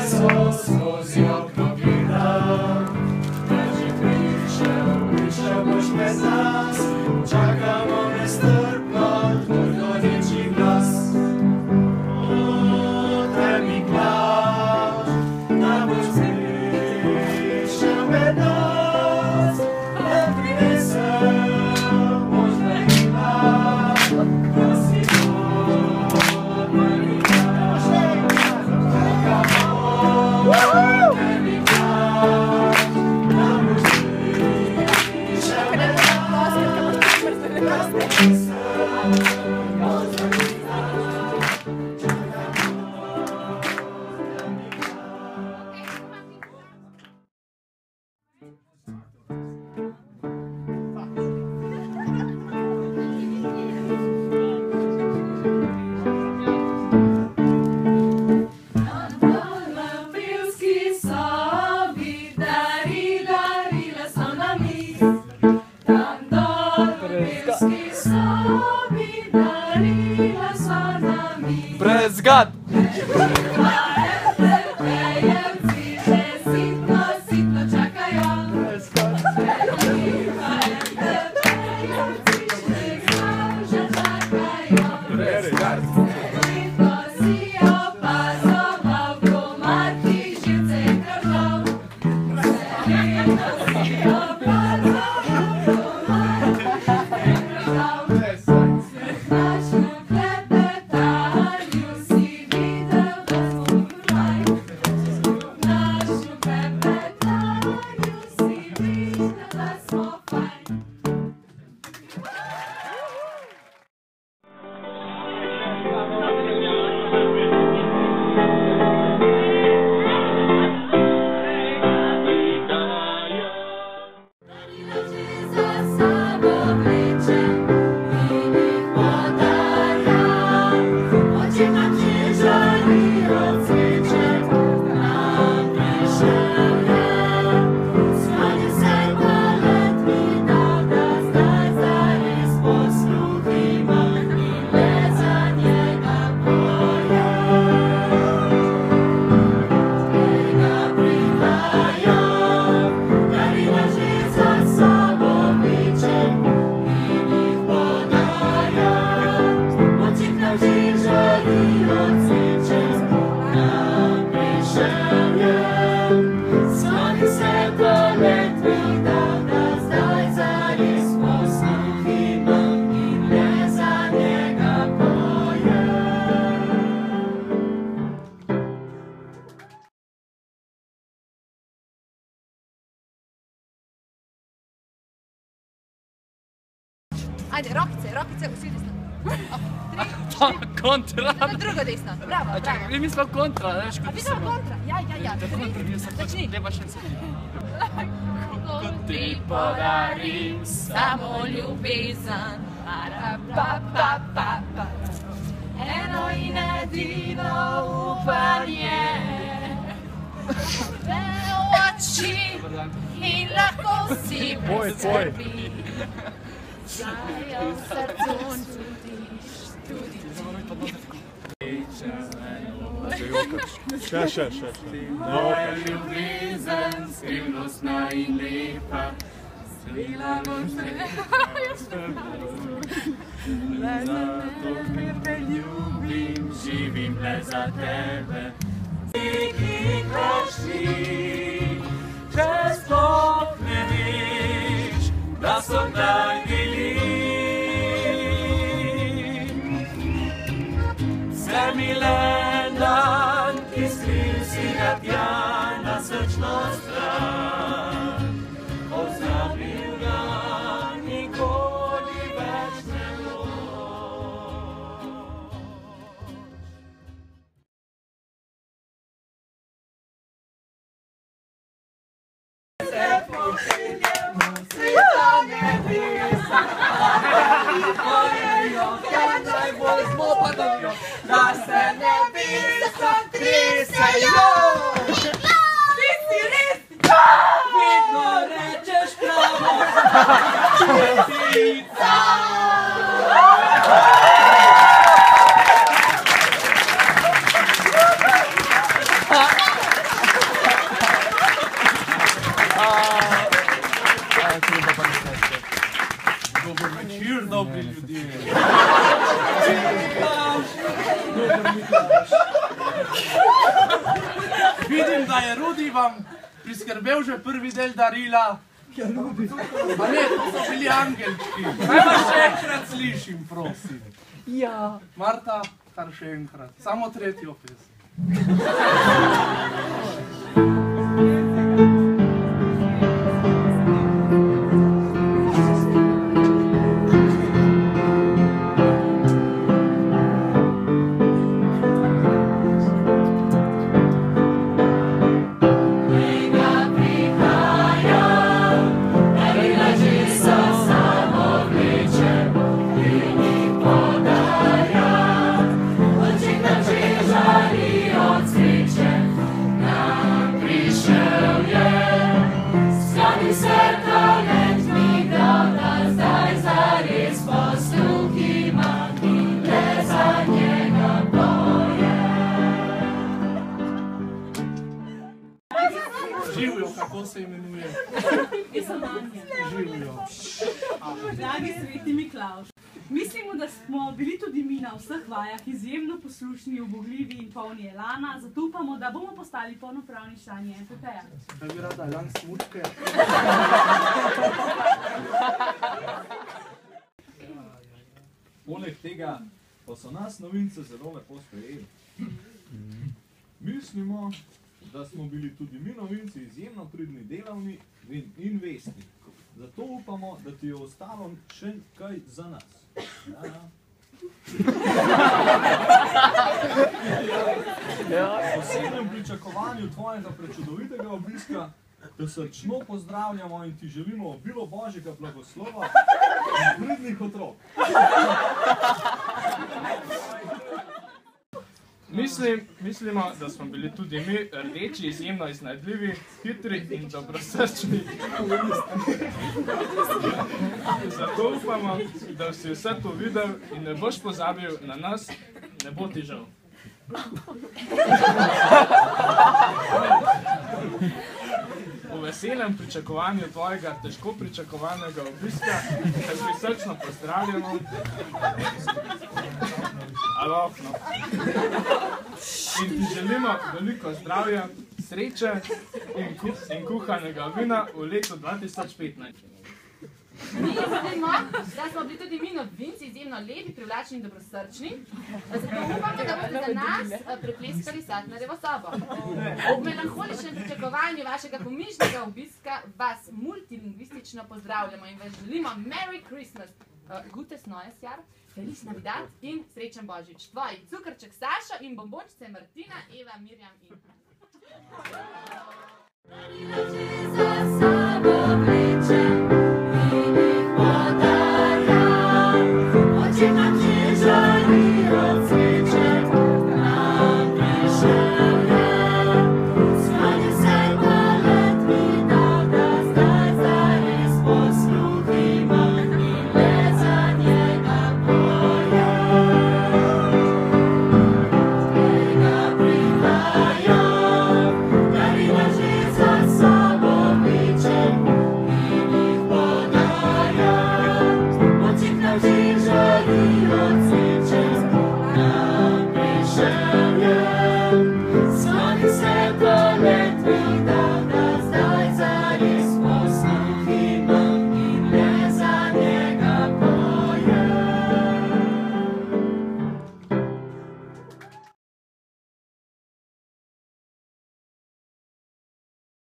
so skozi okno gleda, kaže prišel boš med nas, čakamo nestrpno tvoj goreči glas. O, te Miklavž, da boš prišel med nas, da prinesel boš darila, ko si od Marija. Brezgat! Ajde, rokice, svi desno. Kontra! Na drugo desno, bravo, bravo. Mi mislimo kontra, znaš A vi smo kontra, ja. Začni. Treba še se. Ko ti podarim samo ljubezen, pa. Eno in edino upanje, te oči in lahko si brez skrbi. Dajo v srcu tudi Še. Moja ljubezen, skrivnostna in lepa, skrila boš zato, ker te ljubim, živim le za tebe. Ki kašli, če sploh ne veš, da so kdaj bili. Milen dan, ki skril si ga tja na srčno stran. Pozabil ga nikoli več ne boš. Se pošeljemo sveta nebesa, pojejo, kaj najbolj zmopadajo, da se nebesa tresejo. Ti si res, vedno rečeš pravo, čestica. dobri ljudje. Vidim, da je Rudi vam priskrbel že prvi del darila. Pa ne, to so bili angelčki. Kaj vas še enkrat slišim, prosim? Ja. Marta, kar še enkrat. Samo tretjo pesem. Živijo, kako se imenuje? Živijo. Dragi sveti Miklavž, mislimo, da smo bili tudi mi na vseh vajah izjemno poslušni, ubogljivi in polni elana, zato upamo, da bomo postali polnopravni člani NPP-ja. Kaj bi rada, elan smučke? Poleg tega pa so nas novince zelo lepo sprejeli. Mislimo, da smo bili tudi mi novinci izjemno pridni, delavni in vestni. Zato upamo, da ti je ostalo še kaj za nas. V posebnem pričakovanju tvojega prečudovitega obiska te srčno pozdravljamo in ti želimo obilo Božjega blagoslova in pridnih otrok. Mislimo, da smo bili tudi mi rdeči, izjemno iznajdljivi, hitri in dobrosrčni. Zato upamo, da si vse to videl in ne boš pozabil na nas, ne bo ti žal. V veselem pričakovanju tvojega težko pričakovanega obiska te prisrčno pozdravljamo. Alofno. In ti želimo veliko zdravja, sreče in kuhanega vina v letu 2015. Mislimo, da smo bili tudi mi novinci izjemno lepi, privlačni in dobrosrčni. Zato upamo, da boste za nas prepleskali Satnerjevo sobo. Ob melanholičnem pričakovanju vašega pomišnega obiska vas multilingvistično pozdravljamo in vas želimo Merry Christmas, Gutes Neues Jahr, Feliz Navidad in srečen Božič. Tvoji cukrček Sašo in bombončice Martina, Eva, Mirjam in...